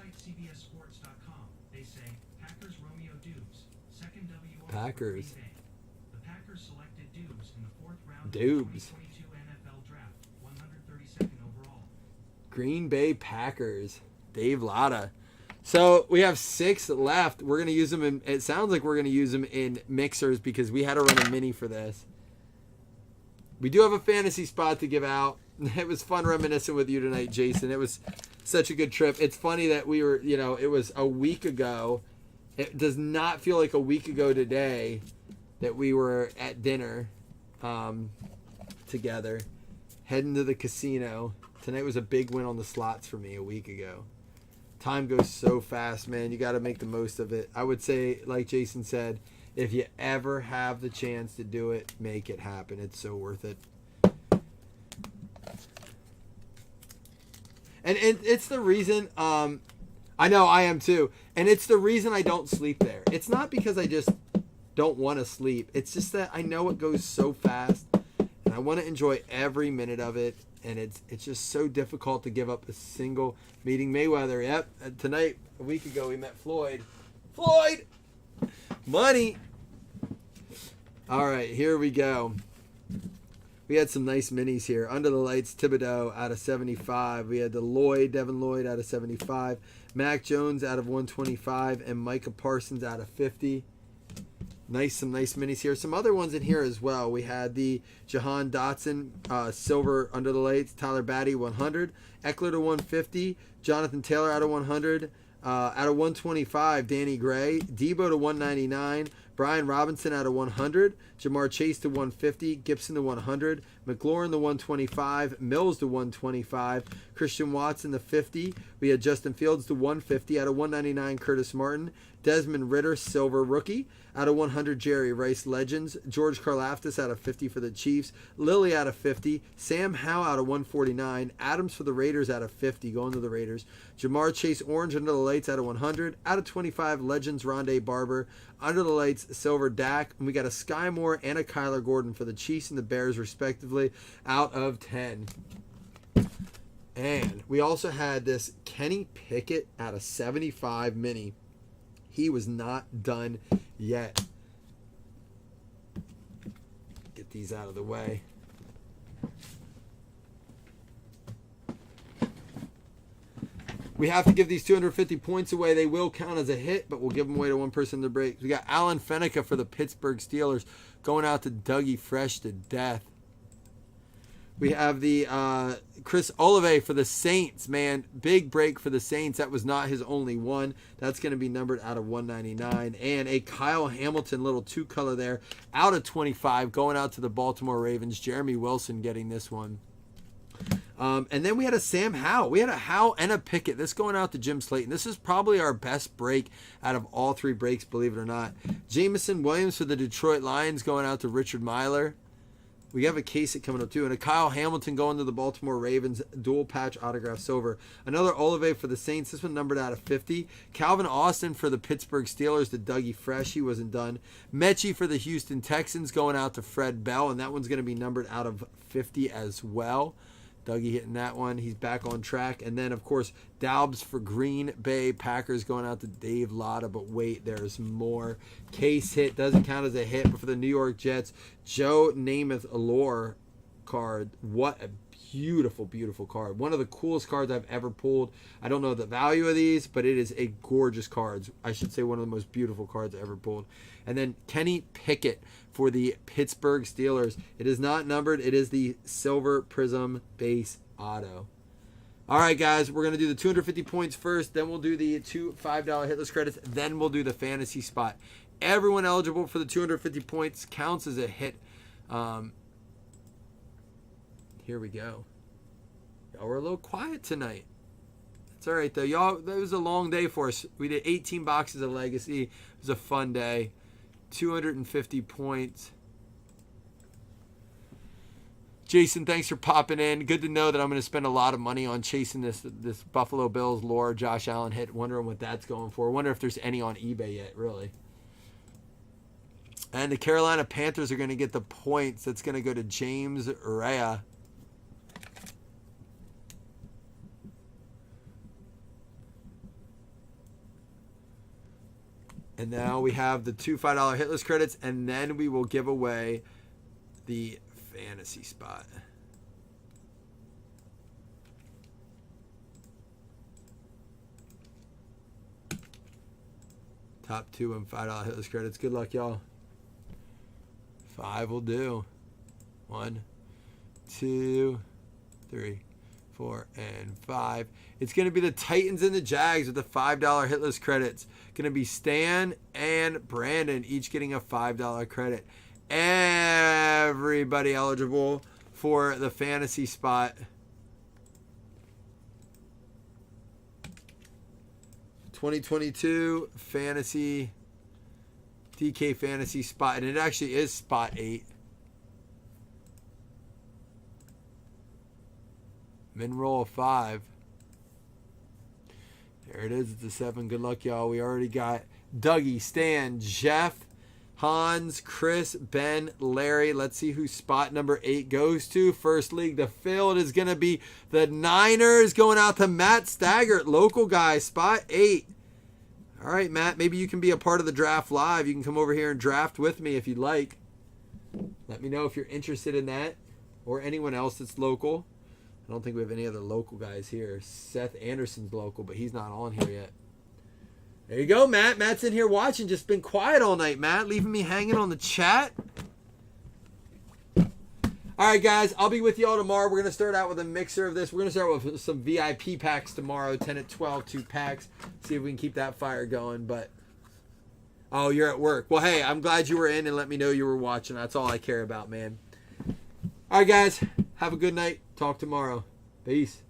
Packers. The Packers selected Dubes in the 4th round of the Dubes. 2022 NFL Draft, 132nd overall. Green Bay Packers. Dave Latta. So we have 6 left. We're going to use them in, it sounds like we're going to use them in mixers because we had to run a mini for this. We do have a fantasy spot to give out. It was fun reminiscing with you tonight, Jason. It was such a good trip. It's funny that we were, it was a week ago. It does not feel like a week ago today that we were at dinner together, heading to the casino. Tonight was a big win on the slots for me a week ago. Time goes so fast, man. You got to make the most of it. I would say, like Jason said, if you ever have the chance to do it, make it happen. It's so worth it. And it's the reason, I know I am too. And it's the reason I don't sleep there. It's not because I just don't want to sleep. It's just that I know it goes so fast and I want to enjoy every minute of it. And it's just so difficult to give up a single meeting. Mayweather, yep. Tonight, a week ago, we met Floyd. Floyd! Money! All right, here we go. We had some nice minis here. Under the Lights, Thibodeau out of 75. We had the Lloyd, Devin Lloyd out of 75. Mac Jones out of 125. And Micah Parsons out of 50. Some nice minis here. Some other ones in here as well. We had the Jahan Dotson silver Under the Lights. Tyler Batty 100. Eckler to 150. Jonathan Taylor out of 100. Out of 125, Danny Gray. Debo to 199. Brian Robinson out of 100. Jamar Chase to 150. Gibson to 100. McLaurin to 125. Mills to 125. Christian Watson to 50. We had Justin Fields to 150. Out of 199, Curtis Martin. Desmond Ridder, silver rookie. Out of 100, Jerry Rice, Legends. George Karlaftis out of 50 for the Chiefs. Lilly out of 50. Sam Howell out of 149. Adams for the Raiders out of 50, going to the Raiders. Jamar Chase, orange, Under the Lights out of 100. Out of 25, Legends, Rondé Barber. Under the Lights, silver, Dak. And we got a Sky Moore and a Kyler Gordon for the Chiefs and the Bears, respectively, out of 10. And we also had this Kenny Pickett out of 75 mini. He was not done yet. Get these out of the way. We have to give these 250 points away. They will count as a hit, but we'll give them away to one person to break. We got Alan Fenica for the Pittsburgh Steelers going out to Dougie Fresh to death. We have the Chris Olave for the Saints, man. Big break for the Saints. That was not his only one. That's going to be numbered out of 199. And a Kyle Hamilton, little 2-color there, out of 25, going out to the Baltimore Ravens. Jeremy Wilson getting this one. And then we had a Sam Howell. We had a Howell and a Pickett. This going out to Jim Slayton. This is probably our best break out of all 3 breaks, believe it or not. Jameson Williams for the Detroit Lions going out to Richard Myler. We have a Kasich coming up too. And a Kyle Hamilton going to the Baltimore Ravens. Dual patch autograph silver. Another Olave for the Saints. This one numbered out of 50. Calvin Austin for the Pittsburgh Steelers to Dougie Fresh. He wasn't done. Mechie for the Houston Texans going out to Fred Bell. And that one's going to be numbered out of 50 as well. Dougie hitting that one. He's back on track. And then, of course, Daubs for Green Bay Packers going out to Dave Latta. But wait, there's more. Case hit. Doesn't count as a hit. But for the New York Jets, Joe Namath Allure card. What a beautiful, beautiful card. One of the coolest cards I've ever pulled. I don't know the value of these, but it is a gorgeous card. I should say one of the most beautiful cards I ever pulled. And then Kenny Pickett for the Pittsburgh Steelers. It is not numbered. It is the Silver Prism base auto. All right, guys, we're going to do the 250 points first. Then we'll do the 2 $5 hitless credits. Then we'll do the fantasy spot. Everyone eligible for the 250 points counts as a hit. Here we go. Y'all were a little quiet tonight. It's all right, though. Y'all, that was a long day for us. We did 18 boxes of Legacy. It was a fun day. 250 points. Jason, thanks for popping in. Good to know that I'm going to spend a lot of money on chasing this Buffalo Bills lore Josh Allen hit. Wondering what that's going for. Wonder if there's any on eBay yet, really. And the Carolina Panthers are going to get the points. That's going to go to James Rea. And now we have the 2 $5 hitless credits, and then we will give away the fantasy spot. Top 2 and $5 hitless credits. Good luck, y'all. 5 will do. 1, 2, 3, 4, and 5. It's going to be the Titans and the Jags with the $5 hitless credits. Going to be Stan and Brandon each getting a $5 credit. Everybody eligible for the fantasy spot. 2022 fantasy DK fantasy spot, and it actually is spot 8. Min roll of 5. There it is. It's a 7. Good luck, y'all. We already got Dougie, Stan, Jeff, Hans, Chris, Ben, Larry. Let's see who spot number 8 goes to. First league, the field is going to be the Niners, going out to Matt Staggart, local guy, spot 8. All right, Matt, maybe you can be a part of the draft live. You can come over here and draft with me if you'd like. Let me know if you're interested in that, or anyone else that's local. I don't think we have any other local guys here. Seth Anderson's local, but he's not on here yet. There you go, Matt. Matt's in here watching. Just been quiet all night, Matt. Leaving me hanging on the chat. All right, guys. I'll be with you all tomorrow. We're going to start out with a mixer of this. We're going to start with some VIP packs tomorrow. 10 at 12, 2 packs. See if we can keep that fire going. But, oh, you're at work. Well, hey, I'm glad you were in and let me know you were watching. That's all I care about, man. All right, guys. Have a good night. Talk tomorrow. Peace.